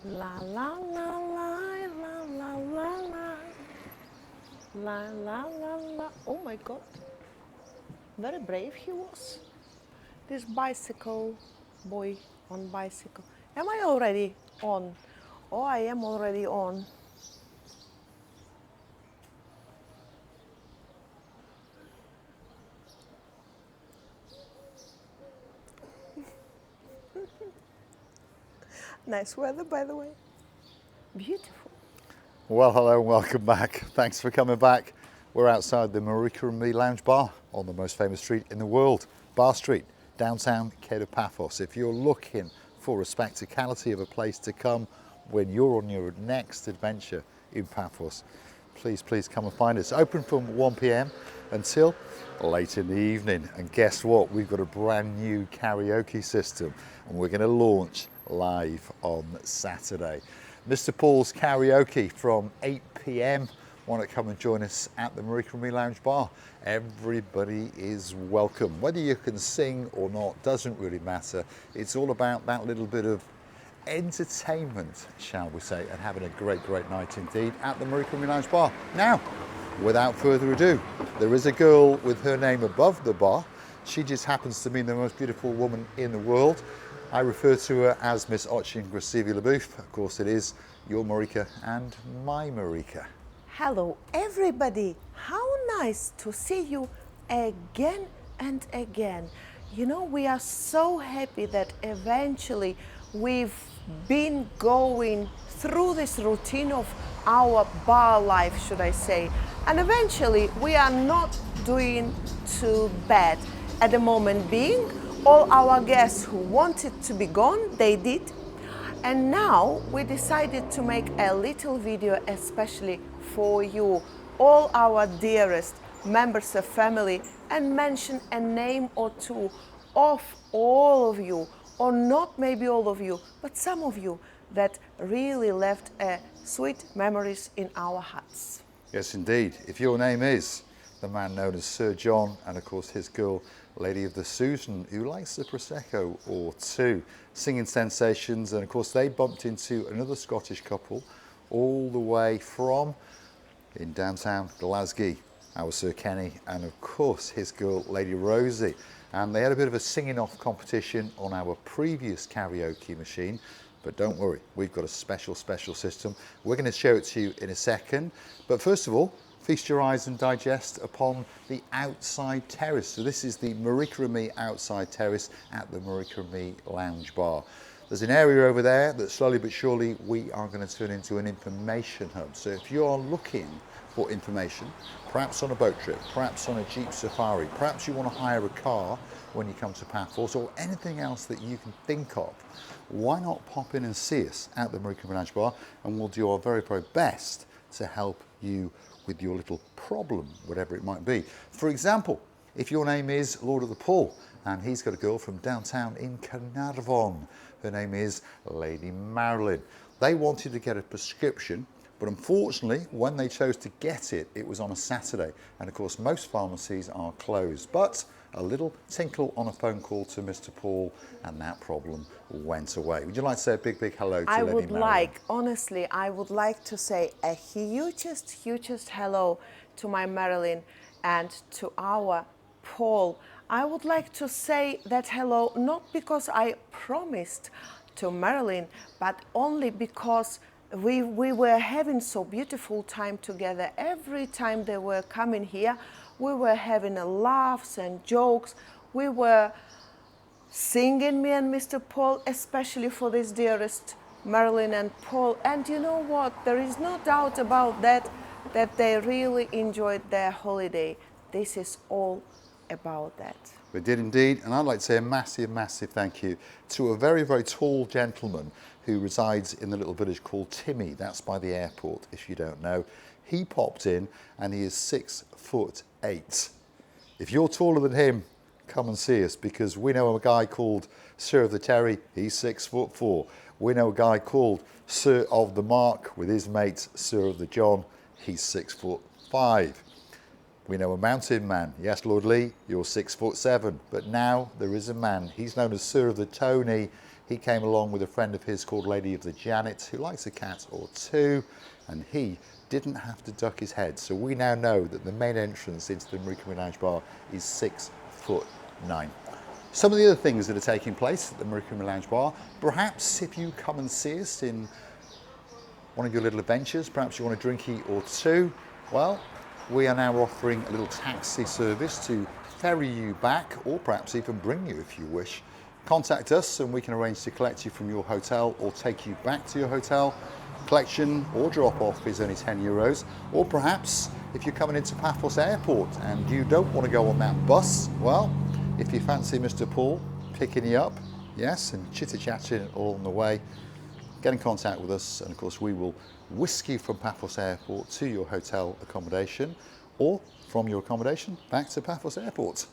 La la la la la la la la la la la la. Oh my God, very brave he was. This bicycle boy on bicycle. Am I already on? Oh, I am already on. Nice weather, by the way. Beautiful. Well, hello and welcome back. Thanks for coming back. We're outside the Marika and Me Lounge Bar on the most famous street in the world, Bar Street, downtown Paphos. If you're looking for a spectacality of a place to come when you're on your next adventure in Paphos, please come and find us. Open from 1 p.m. until late in the evening. And guess what? We've got a brand new karaoke system and we're going to launch live on Saturday. Mr. Paul's Karaoke from 8 p.m. Want to come and join us at the Marika and Me Lounge Bar? Everybody is welcome. Whether you can sing or not doesn't really matter. It's all about that little bit of entertainment, shall we say, and having a great night indeed at the Marika and Me Lounge Bar. Now, without further ado, there is a girl with her name above the bar. She just happens to be the most beautiful woman in the world. I refer to her as Miss Ochin Grasivi Lebouf. Of course, it is your Marika and my Marika. Hello, everybody. How nice to see you again and again. You know, we are so happy that eventually we've been going through this routine of our bar life, should I say, and eventually we are not doing too bad. At the moment being, all our guests who wanted to be gone, they did. And now we decided to make a little video especially for you, all our dearest members of family, and mention a name or two of all of you, or not maybe all of you, but some of you that really left sweet memories in our hearts. Yes, indeed. If your name is the man known as Sir John, and of course his girl, Lady of the Susan, who likes a Prosecco or two, singing sensations, and of course they bumped into another Scottish couple all the way from in downtown Glasgow, our Sir Kenny, and of course his girl, Lady Rosie. And they had a bit of a singing off competition on our previous karaoke machine. But don't worry, we've got a special system. We're going to show it to you in a second. But first of all, feast your eyes and digest upon the outside terrace. So this is the Marika and Me outside terrace at the Marika and Me Lounge Bar. There's an area over there that slowly but surely we are going to turn into an information hub. So if you are looking for information, perhaps on a boat trip, perhaps on a Jeep safari, perhaps you want to hire a car when you come to Paphos, or anything else that you can think of, why not pop in and see us at the Marika and Me Lounge Bar, and we'll do our very best to help you with your little problem, whatever it might be. For example, if your name is Lord of the Pool and he's got a girl from downtown in Carnarvon, her name is Lady Marilyn. They wanted to get a prescription, but unfortunately, when they chose to get it, it was on a Saturday. And of course, most pharmacies are closed. But a little tinkle on a phone call to Mr. Paul, and that problem went away. Would you like to say a big hello to Lady Marilyn? Honestly, I would like to say a hugest hello to my Marilyn and to our Paul. I would like to say that hello not because I promised to Marilyn, but only because we were having so beautiful time together. Every time they were coming here, we were having laughs and jokes. We were singing, me and Mr. Paul, especially for this dearest Marilyn and Paul. And you know what? There is no doubt about that they really enjoyed their holiday. This is all about that. We did indeed, and I'd like to say a massive thank you to a very tall gentleman who resides in the little village called Timmy. That's by the airport, if you don't know. He popped in and he is 6'8". If you're taller than him, come and see us, because we know a guy called Sir of the Terry, he's 6'4". We know a guy called Sir of the Mark with his mate Sir of the John, he's 6'5". We know a mountain man. Yes, Lord Lee, you're 6'7". But now there is a man. He's known as Sir of the Tony. He came along with a friend of his called Lady of the Janet, who likes a cat or two, and he didn't have to duck his head. So we now know that the main entrance into the Marika Lounge Bar is 6'9". Some of the other things that are taking place at the Marika Lounge Bar, perhaps if you come and see us in one of your little adventures, perhaps you want a drinky or two, well, we are now offering a little taxi service to ferry you back, or perhaps even bring you if you wish. Contact us and we can arrange to collect you from your hotel or take you back to your hotel. Collection or drop off is only €10. Or perhaps if you're coming into Paphos Airport and you don't want to go on that bus, well, if you fancy Mr. Paul picking you up, yes, and chitter-chatting all on the way, get in contact with us, and of course we will whisk you from Paphos Airport to your hotel accommodation, or from your accommodation back to Paphos Airport.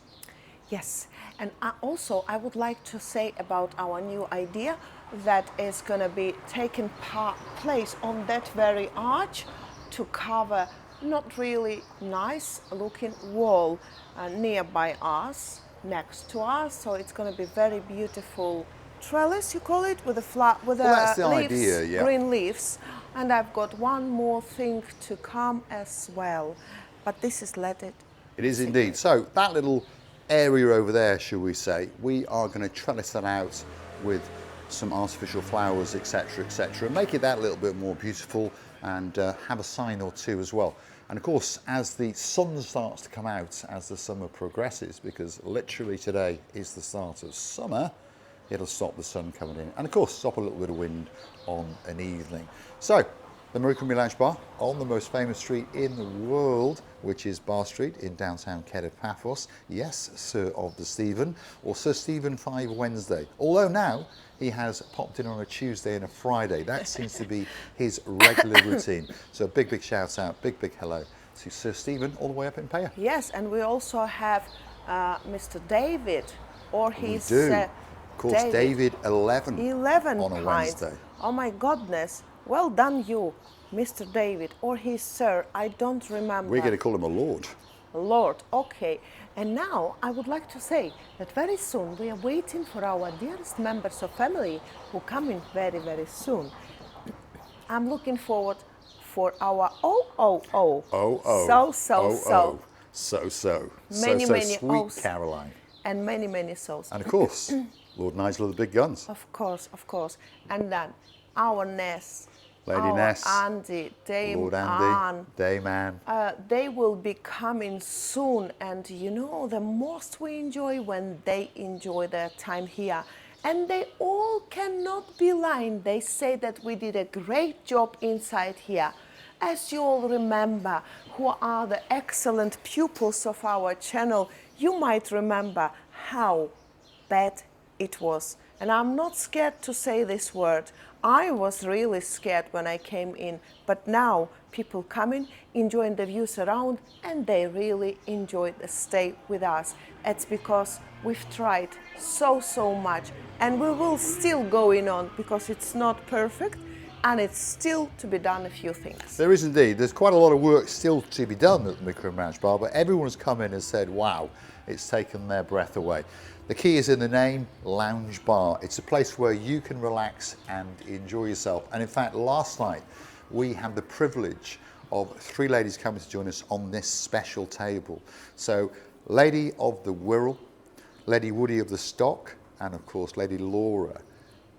Yes, and also I would like to say about our new idea that is going to be taking place on that very arch to cover not really nice looking wall nearby us, next to us, so it's going to be very beautiful trellis, you call it, with That's the leaves, idea, yeah. green leaves. And I've got one more thing to come as well, but this is It is indeed. So that little area over there, shall we say, we are going to trellis that out with some artificial flowers, etc., make it that little bit more beautiful, and have a sign or two as well. And of course, as the sun starts to come out, as the summer progresses, because literally today is the start of summer, it'll stop the sun coming in, and of course stop a little bit of wind on an evening. So the Marika Lounge Bar on the most famous street in the world, which is Bar Street in downtown Kedah, Paphos. Yes, Sir of the Stephen, or Sir Stephen 5 Wednesday. Although now he has popped in on a Tuesday and a Friday. That seems to be his regular routine. So a big shout out, big hello to Sir Stephen all the way up in Paya. Yes, and we also have Mr. David, or his... We do. Of course, David 11 on a Wednesday. Oh my goodness. Well done you, Mr. David, or his sir, I don't remember. We're going to call him a lord. Lord, okay. And now I would like to say that very soon we are waiting for our dearest members of family who come in very soon. I'm looking forward for our so many sweet O's. Caroline. And many souls. And of course, Lord Nigel of the big guns. Of course. And then our Ness, Lady our Ness, Andy, Dame Lord Andy, Anne. Dame Anne. They will be coming soon, and you know, the most we enjoy when they enjoy their time here. And they all cannot be lying. They say that we did a great job inside here. As you all remember, who are the excellent pupils of our channel, you might remember how bad it was. And I'm not scared to say this word. I was really scared when I came in, but now people come in, enjoying the views around, and they really enjoy the stay with us. It's because we've tried so much, and we will still going on because it's not perfect, and it's still to be done a few things. There is indeed. There's quite a lot of work still to be done at the Marika Lounge Bar, but everyone's come in and said, wow, it's taken their breath away. The key is in the name, Lounge Bar. It's a place where you can relax and enjoy yourself. And in fact, last night, we had the privilege of 3 ladies coming to join us on this special table. So, Lady of the Wirral, Lady Woody of the Stock, and of course, Lady Laura.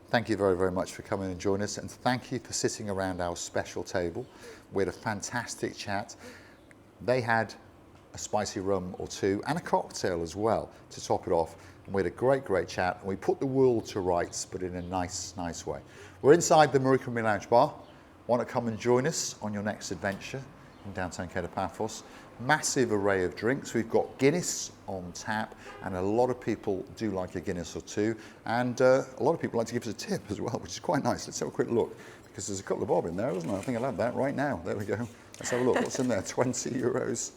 Thank you very much for coming and joining us, and thank you for sitting around our special table. We had a fantastic chat. They had a spicy rum or two and a cocktail as well to top it off. And we had a great chat, and we put the world to rights, but in a nice way. We're inside the Marika Lounge Bar. Want to come and join us on your next adventure in downtown Kedah, Paphos? Massive array of drinks. We've got Guinness on tap, and a lot of people do like a Guinness or two, and a lot of people like to give us a tip as well, which is quite nice. Let's have a quick look, because there's a couple of bob in there, isn't there? I think I'll have that right now. There we go. Let's have a look. What's in there? €20.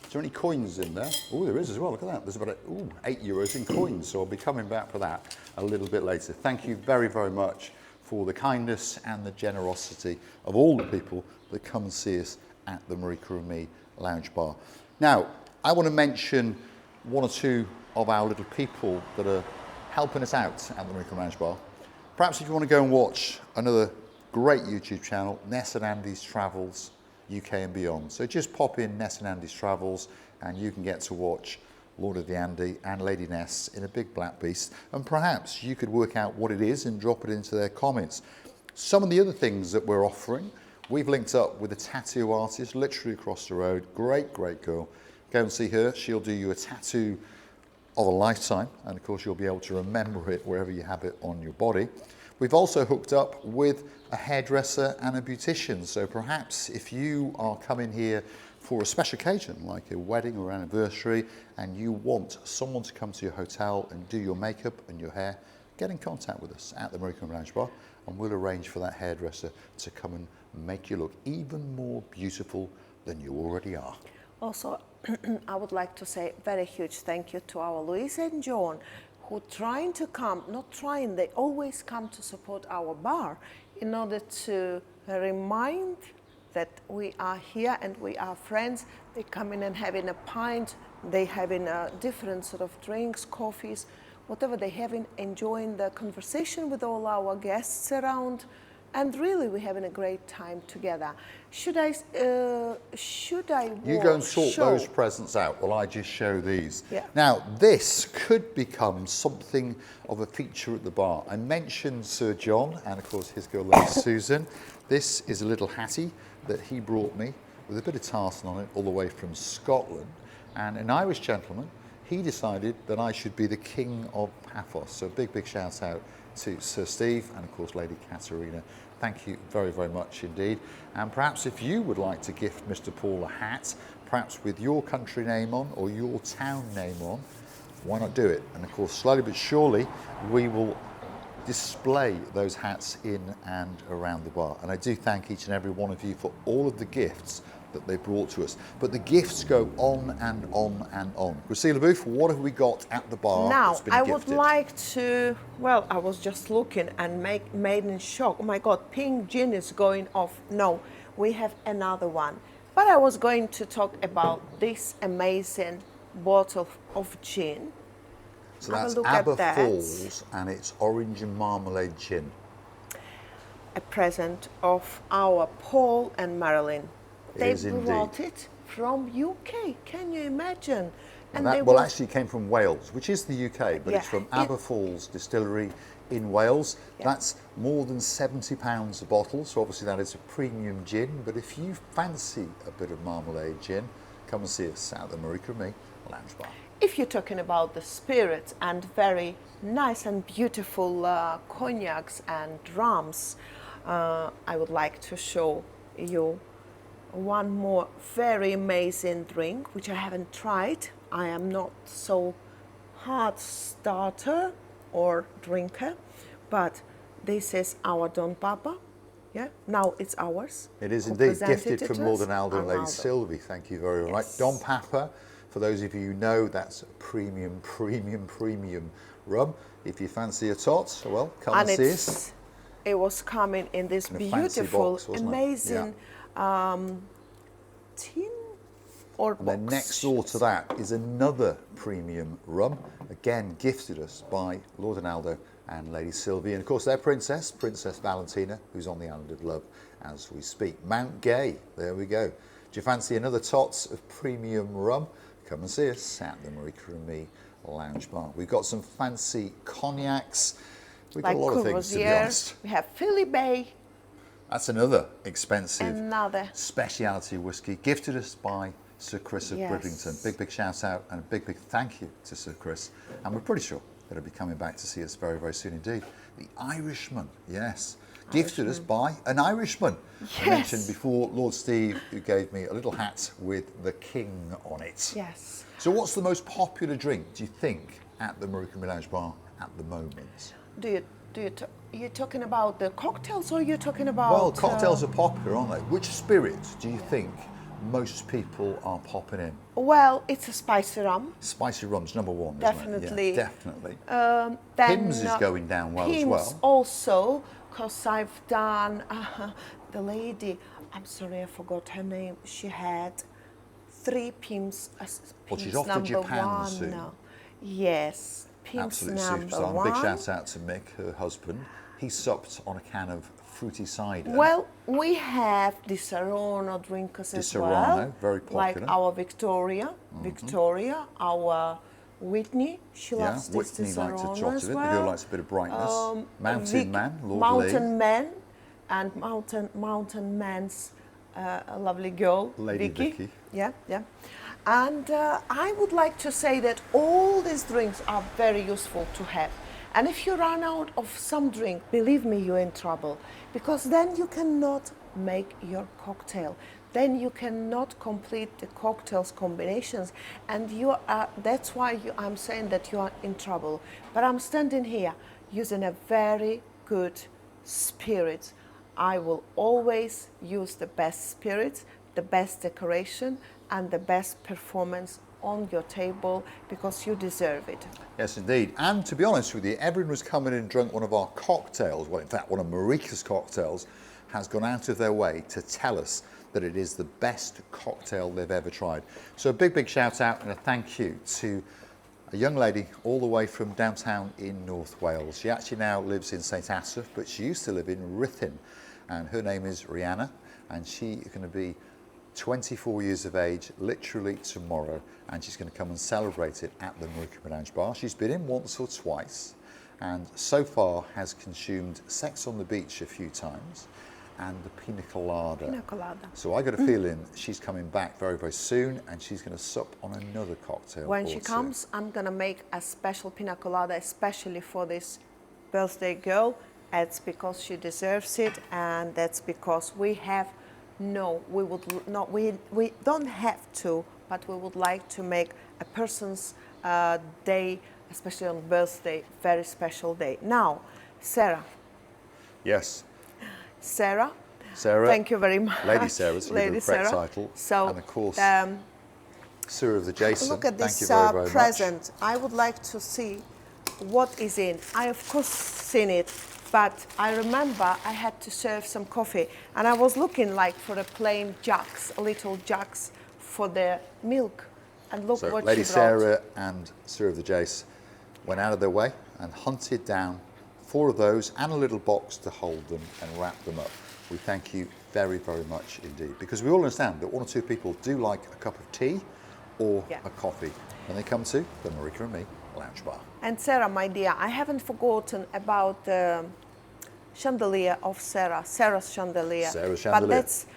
Is there any coins in there? Oh, there is as well. Look at that. There's about €8 in coins, so I'll be coming back for that a little bit later. Thank you very much for the kindness and the generosity of all the people that come and see us at the Marika Lounge Bar. Now, I want to mention one or two of our little people that are helping us out at the Marika Lounge Bar. Perhaps if you want to go and watch another great YouTube channel, Ness and Andy's Travels UK and beyond. So just pop in Ness and Andy's Travels and you can get to watch Lord of the Andy and Lady Ness in a big black beast, and perhaps you could work out what it is and drop it into their comments. Some of the other things that we're offering, we've linked up with a tattoo artist literally across the road. Great girl. Go and see her. She'll do you a tattoo of a lifetime, and of course you'll be able to remember it wherever you have it on your body. We've also hooked up with a hairdresser and a beautician, so perhaps if you are coming here for a special occasion like a wedding or anniversary and you want someone to come to your hotel and do your makeup and your hair, get in contact with us at the Marika Lounge Bar and we'll arrange for that hairdresser to come and make you look even more beautiful than you already are. Also, I would like to say a very huge thank you to our Louise and John, who trying to come, not trying, they always come to support our bar in order to remind that we are here and we are friends. They come in and having a pint, they having different sort of drinks, coffees, whatever they having, enjoying the conversation with all our guests around, and really we're having a great time together. Should I You go and sort those presents out while I just show these. Yeah. Now, this could become something of a feature at the bar. I mentioned Sir John and of course his girl Lady Susan. This is a little hattie that he brought me with a bit of tartan on it all the way from Scotland. And an Irish gentleman, he decided that I should be the king of Paphos. So big shout out to Sir Steve and of course Lady Katerina. Thank you very much indeed. And perhaps if you would like to gift Mr. Paul a hat, perhaps with your country name on or your town name on, why not do it? And of course, slowly but surely, we will display those hats in and around the bar. And I do thank each and every one of you for all of the gifts that they brought to us. But the gifts go on and on and on. Priscilla Booth, what have we got at the bar? Now, that's been I gifted? would like to, well, I was just looking and made in shock. Oh my God, pink gin is going off. No, we have another one. But I was going to talk about this amazing bottle of gin. So Have a that's look at Aber that. Falls and it's orange and marmalade gin. A present of our Paul and Marilyn. It They is indeed. brought it from UK. Can you imagine? And they that, well, were- actually came from Wales, which is the UK, but Yeah, it's from it- Aber Falls Distillery in Wales. Yeah. That's more than £70 a bottle, so obviously that is a premium gin. But if you fancy a bit of marmalade gin, come and see us at the Marika and Me Lounge Bar. If you're talking about the spirits and very nice and beautiful cognacs and rums, I would like to show you one more very amazing drink, which I haven't tried. I am not so hard starter or drinker, but this is our Don Papa. Yeah, now it's ours. It is Who indeed presented gifted it from to Lord us? and Aldo and Lady Arnaldo. Sylvie. Thank you very much. Yes. Don Papa, for those of you who know, that's premium rum. If you fancy a tot, well, come and see us. It was coming in this In a fancy beautiful, box, wasn't it? amazing tin or And box. then next door to that is another premium rum, again gifted us by Lord and Aldo and Lady Sylvie. And of course their princess, Princess Valentina, who's on the island of love as we speak. Mount Gay, there we go. Do you fancy another tots of premium rum? Come and see us at the Marika and Me Lounge Bar. We've got some fancy cognacs. We've got like a lot of things, to be Courvoisier. honest. We have Philly Bay, That's another expensive another. speciality whiskey gifted us by Sir Chris of Yes. Bridlington. Big shout out and a big thank you to Sir Chris. And we're pretty sure that he'll be coming back to see us very soon indeed. The Irishman, yes. Gifted us by an Irishman. I Yes. mentioned before Lord Steve, who gave me a little hat with the king on it. Yes. So what's the most popular drink, do you think, at the Marika Lounge Bar at the moment? You're talking about the cocktails, or you're talking about? Well, cocktails are popular, aren't they? Which spirit do you think most people are popping in? Well, it's a spicy rum. Spicy rum's number one, Definitely. isn't it? Yeah, definitely. Then Pimm's is going down well as Pimm's well. also, because I've done the lady. I'm sorry, I forgot her name. She had 3 Pimm's. Well, she's Pimm's off to number Japan one soon. now. Yes, Pimm's Absolute number superstar. one. Big shout out to Mick, her husband. he supped on a can of fruity cider. Well, we have the Serrano drinkers as well. Serrano, very Like popular. our Victoria, our Whitney, she loves this Whitney likes a Serrano tot as of it. well. The girl likes a bit of brightness. Mountain Man, Lord Mountain Lee. Man, and Mountain Man's a lovely girl, Lady Vicky. Yeah. And I would like to say that all these drinks are very useful to have. And if you run out of some drink, believe me, you're in trouble, because then you cannot make your cocktail. Then you cannot complete the cocktails combinations, and that's why I'm saying that you are in trouble. But I'm standing here using a very good spirit. I will always use the best spirits, the best decoration, and the best performance on your table, because you deserve it. Yes, indeed. And to be honest with you, everyone who's come in and drunk one of our cocktails, well, in fact, one of Marika's cocktails, has gone out of their way to tell us that it is the best cocktail they've ever tried. So a big shout out and a thank you to a young lady all the way from downtown in North Wales. She actually now lives in St Asaph, but she used to live in Ruthin, and her name is Rihanna, and she is going to be 24 years of age literally tomorrow, and she's going to come and celebrate it at the Marika Lounge Bar. She's been in once or twice, and so far has consumed Sex on the Beach a few times and the Pina Colada. Pina Colada. So I got a feeling she's coming back very soon, and she's going to sup on another cocktail. When she comes, I'm going to make a special Pina Colada especially for this birthday girl. It's because she deserves it, and that's because we don't have to, but we would like to make a person's day, especially on birthday, very special day. Now, Sarah. Yes. Sarah, thank you very much. Lady Sarah's Lady the correct Sarah. title. So, and of course, Sir of the Jason. look at this thank you very present. much. I would like to see what is in. I of course seen it, but I remember I had to serve some coffee, and I was looking like for a plain jugs, a little jugs for the milk. And look So what Lady she brought. Sarah and Sir of the Jace went out of their way and hunted down 4 of those and a little box to hold them and wrap them up. We thank you very much indeed, because we all understand that 1 or 2 people do like a cup of tea or a coffee when they come to the Marika and Me Lounge Bar. And Sarah, my dear, I haven't forgotten about the chandelier of Sarah's chandelier. Sarah's chandelier. But that's,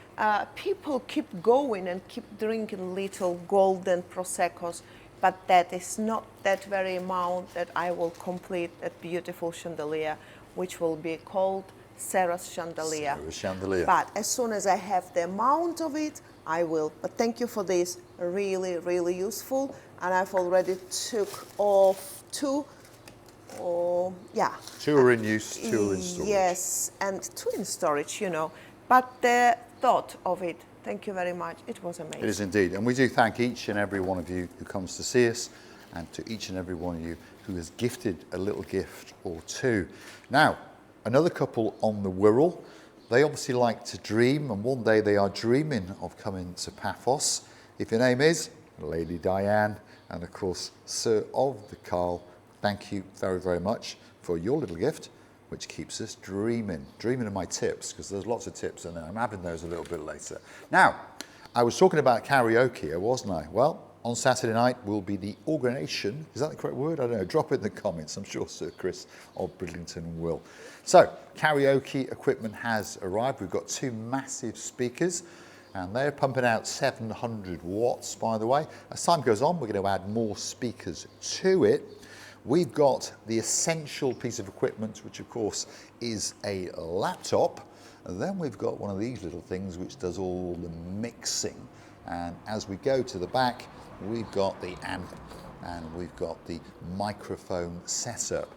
people keep going and keep drinking little golden Proseccos, but that is not that very amount that I will complete that beautiful chandelier, which will be called Sarah's chandelier. Sarah's chandelier. But as soon as I have the amount of it, I will. But thank you for this, really useful. And I've already took off 2. 2 are in use, 2 are in storage. Yes, and 2 in storage, But the thought of it, thank you very much. It was amazing. It is indeed. And we do thank each and every one of you who comes to see us, and to each and every one of you who has gifted a little gift or 2. Now, another couple on the Wirral, they obviously like to dream, and one day they are dreaming of coming to Paphos. If your name is Lady Diane, and of course, Sir of the Carl, thank you very much for your little gift, which keeps us dreaming of my tips, because there's lots of tips in there. I'm having those a little bit later. Now, I was talking about karaoke, wasn't I? Well, on Saturday night will be the organisation. Is that the correct word? I don't know. Drop it in the comments. I'm sure Sir Chris of Bridlington will. So, karaoke equipment has arrived. We've got 2 massive speakers, and they're pumping out 700 watts, by the way. As time goes on, we're going to add more speakers to it. We've got the essential piece of equipment, which of course is a laptop. And then we've got one of these little things which does all the mixing. And as we go to the back, we've got the amp and we've got the microphone setup.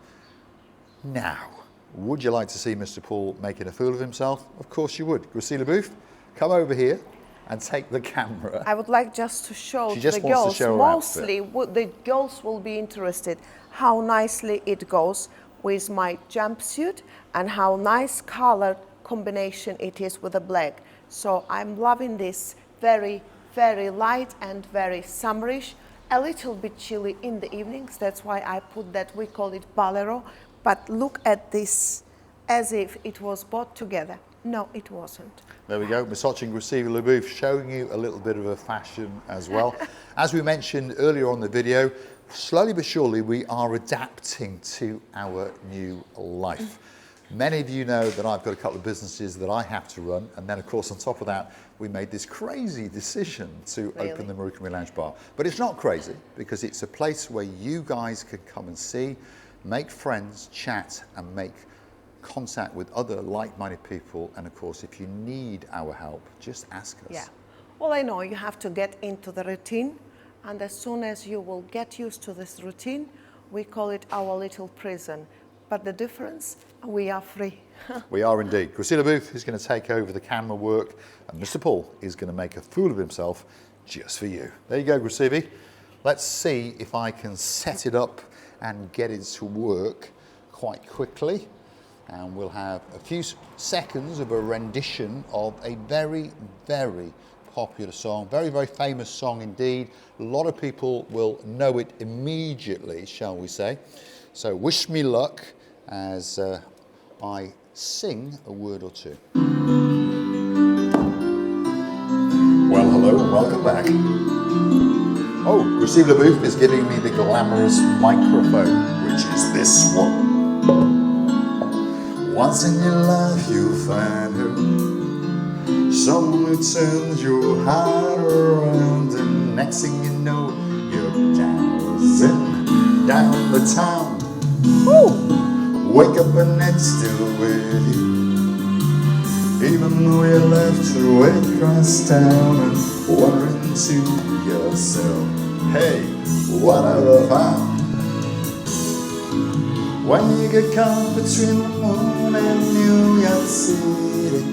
Now, would you like to see Mr. Paul making a fool of himself? Of course you would. Gracila Booth, come over here and take the camera. I would like just to show She just the wants girls, to show her mostly the girls will be interested how nicely it goes with my jumpsuit and how nice color combination it is with the black. So I'm loving this very light and very summerish, a little bit chilly in the evenings. That's why I put that, we call it bolero. But look at this as if it was bought together. No, it wasn't. There we go, Misochin Gracile Lebouf showing you a little bit of a fashion as well. As we mentioned earlier on the video, slowly but surely we are adapting to our new life. Many of you know that I've got a couple of businesses that I have to run, and then of course on top of that we made this crazy decision to open the Marika Lounge Bar. But it's not crazy because it's a place where you guys can come and see, make friends, chat and make contact with other like-minded people, and of course if you need our help, just ask us. Yeah. Well, I know you have to get into the routine, and as soon as you will get used to this routine, we call it our little prison. But the difference, we are free. We are indeed. Gracile Lebouf is going to take over the camera work, and Mr. Paul is going to make a fool of himself just for you. There you go, Gracile. Let's see if I can set it up and get it to work quite quickly. And we'll have a few seconds of a rendition of a very, very popular song, very, very famous song indeed. A lot of people will know it immediately, shall we say. So wish me luck as I sing a word or two. Well, hello and welcome back. Oh, Gracile Lebouf is giving me the glamorous microphone, which is this one. Once in your life you'll find her, someone who turns your heart around, and next thing you know, you're dancing down the town. Woo! Wake up and it's still with you, even though you left her way across town, and wondering to yourself, hey, what have I found? When you get caught between the moon and New York City,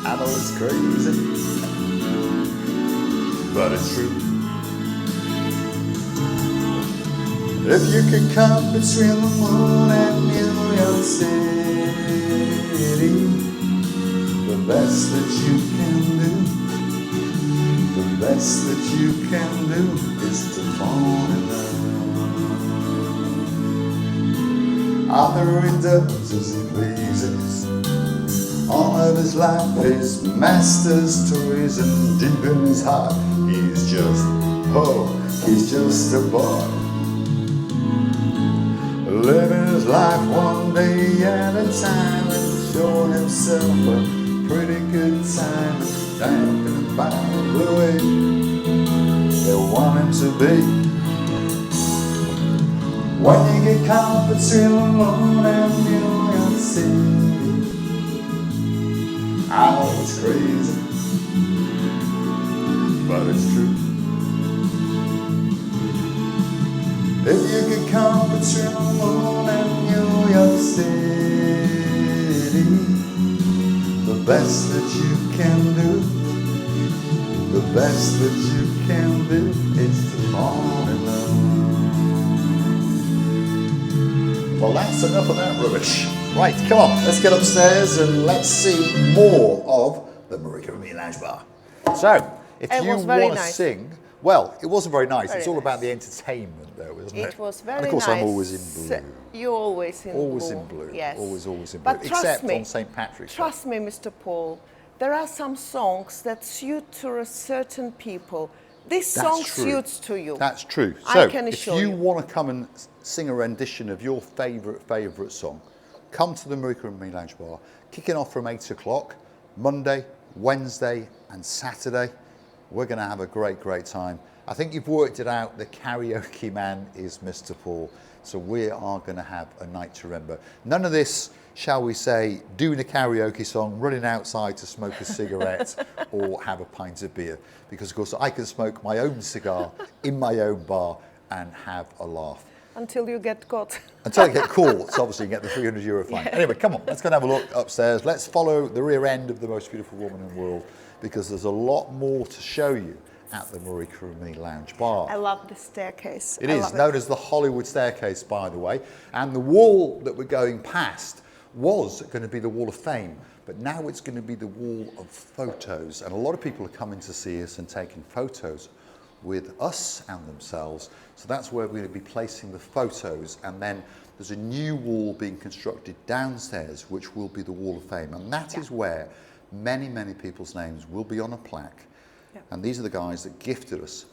I know it's crazy, but it's true. If you get caught between the moon and New York City, the best that you can do, the best that you can do is to fall in love. Either he does as he pleases, all of his life is master's toys, and deep in his heart he's just, oh, he's just a boy, living his life one day at a time, and showing himself a pretty good time, dancing about the way they want him to be. When you get caught between the moon and New York City, I know it's crazy, but it's true. If you get caught between the moon and New York City, the best that you can do, the best that you can do is to fall in love. Well, that's enough of that rubbish. Right, come on, let's get upstairs and let's see more of the Marika Lounge Bar. So, if you want to sing, well, it wasn't very nice. It's all about the entertainment, though, isn't it? It was very nice. And of course, I'm always in blue. You're always in blue. Always in blue. Yes. Always in blue. But except on St. Patrick's Day. Trust me, Mr. Paul, there are some songs that suit to a certain people. This song suits to you. That's true. I can assure you. If you want to come and sing a rendition of your favourite song, come to the Marika Lounge Bar, kicking off from 8 o'clock, Monday, Wednesday and Saturday. We're going to have a great time. I think you've worked it out. The karaoke man is Mr. Paul. So we are going to have a night to remember. None of this, shall we say, doing a karaoke song, running outside to smoke a cigarette or have a pint of beer. Because, of course, I can smoke my own cigar in my own bar and have a laugh. Until you get caught. Until I get caught, so obviously you get the €300 fine. Yeah. Anyway, come on, let's go and have a look upstairs. Let's follow the rear end of the most beautiful woman in the world, because there's a lot more to show you at the Marika Lounge Bar. I love the staircase. It is known as the Hollywood Staircase, by the way. And the wall that we're going past was going to be the Wall of Fame, but now it's going to be the Wall of Photos. And a lot of people are coming to see us and taking photos with us and themselves. So that's where we're going to be placing the photos. And then there's a new wall being constructed downstairs, which will be the Wall of Fame. And that is where many, many people's names will be on a plaque. And these are the guys that gifted us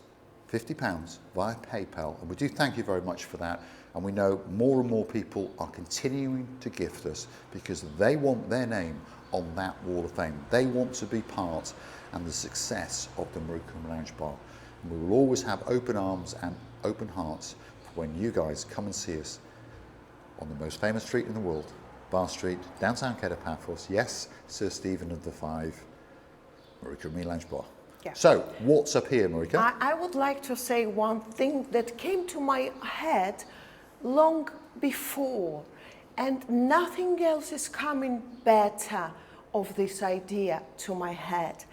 £50 via PayPal. And we do thank you very much for that. And we know more and more people are continuing to gift us because they want their name on that Wall of Fame. They want to be part and the success of the Marika Lounge Bar. And we will always have open arms and open hearts for when you guys come and see us on the most famous street in the world, Bar Street, downtown Paphos. Yes, Sir Stephen of the Five, Marika Lounge Bar. Yeah. So, what's up here, Marika? I would like to say one thing that came to my head long before, and nothing else is coming better of this idea to my head.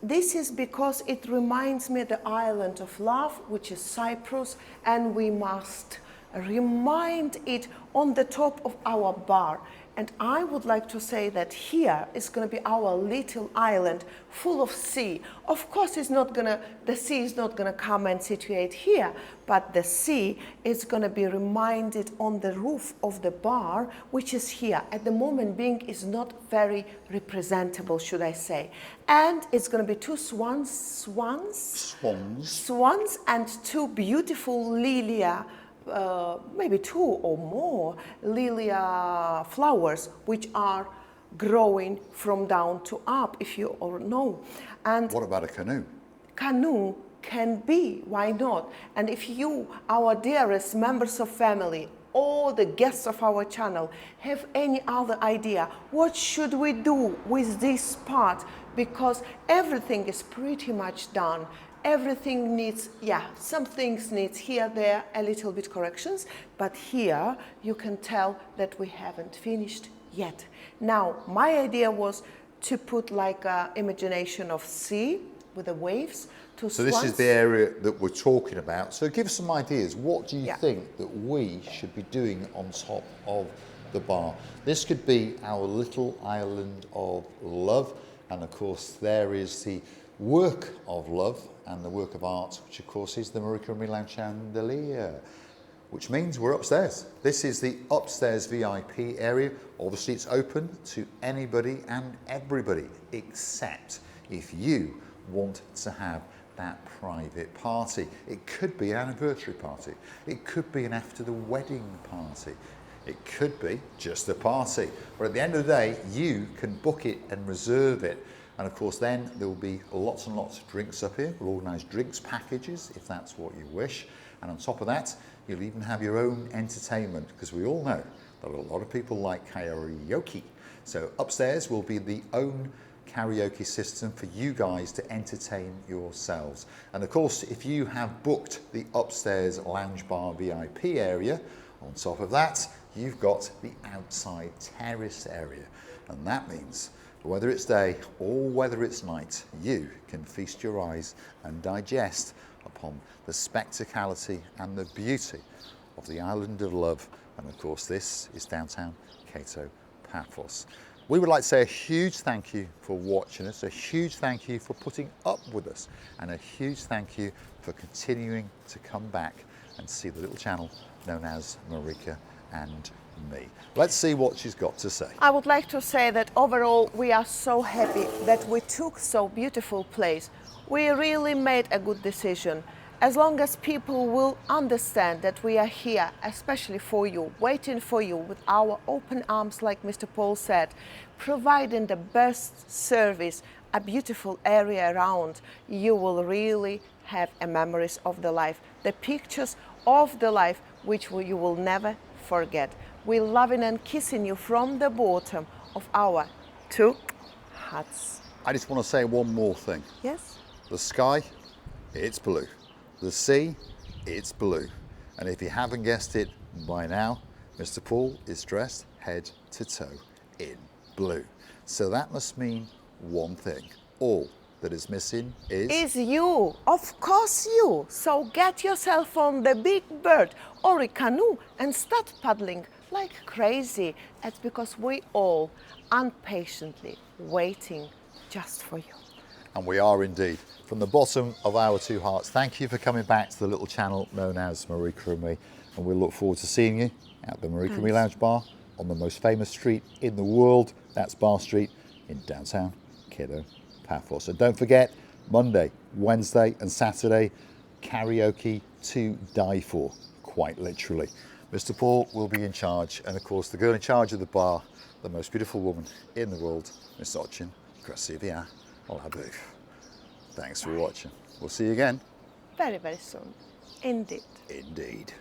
This is because it reminds me the island of love, which is Cyprus, and we must remind it on the top of our bar. And I would like to say that here is going to be our little island full of sea. Of course, the sea is not going to come and situate here, but the sea is going to be reminded on the roof of the bar, which is here. At the moment being is not very representable, should I say. And it's going to be two swans and two beautiful lilia, maybe two or more lilia flowers, which are growing from down to up, if you all know. And what about a canoe? Canoe can be, why not? And if you, our dearest members of family, all the guests of our channel, have any other idea, what should we do with this part? Because everything is pretty much done. Everything needs, some things needs here, there, a little bit corrections, but here you can tell that we haven't finished yet. Now, my idea was to put like an imagination of sea with the waves. So this is the area that we're talking about. So give us some ideas. What do you think that we should be doing on top of the bar? This could be our little island of love. And of course, there is the work of love and the work of art, which of course is the Marika Lounge chandelier, which means we're upstairs. This is the upstairs VIP area. Obviously it's open to anybody and everybody, except if you want to have that private party. It could be an anniversary party. It could be an after the wedding party. It could be just a party. But at the end of the day, you can book it and reserve it. And of course, then there will be lots and lots of drinks up here. We'll organise drinks packages if that's what you wish. And on top of that, you'll even have your own entertainment, because we all know that a lot of people like karaoke. So upstairs will be the own karaoke system for you guys to entertain yourselves. And of course, if you have booked the upstairs lounge bar VIP area, on top of that, you've got the outside terrace area. And that means whether it's day or whether it's night, you can feast your eyes and digest upon the spectacality and the beauty of the island of love. And of course, this is downtown Paphos. We would like to say a huge thank you for watching us, a huge thank you for putting up with us, and a huge thank you for continuing to come back and see the little channel known as Marika and me. Let's see what she's got to say. I would like to say that overall we are so happy that we took so beautiful place. We really made a good decision. As long as people will understand that we are here, especially for you, waiting for you with our open arms, like Mr. Paul said, providing the best service, a beautiful area around, you will really have a memories of the life, the pictures of the life, which you will never forget. We're loving and kissing you from the bottom of our two hearts. I just want to say one more thing. Yes? The sky, it's blue. The sea, it's blue. And if you haven't guessed it by now, Mr. Paul is dressed head to toe in blue. So that must mean one thing. All that is missing is you. Of course you. So get yourself on the big bird or a canoe and start paddling like crazy. It's because we all impatiently waiting just for you. And we are indeed. From the bottom of our two hearts, thank you for coming back to the little channel known as Marika and Me. And we look forward to seeing you at the Marika Thanks. Lounge Bar on the most famous street in the world. That's Bar Street in downtown Kiddo Paphos. And don't forget, Monday, Wednesday and Saturday, karaoke to die for, quite literally. Mr. Paul will be in charge, and of course the girl in charge of the bar, the most beautiful woman in the world, Miss Ochin Krasivia Olabu. Thanks for watching. We'll see you again. Very, very soon. Indeed. Indeed.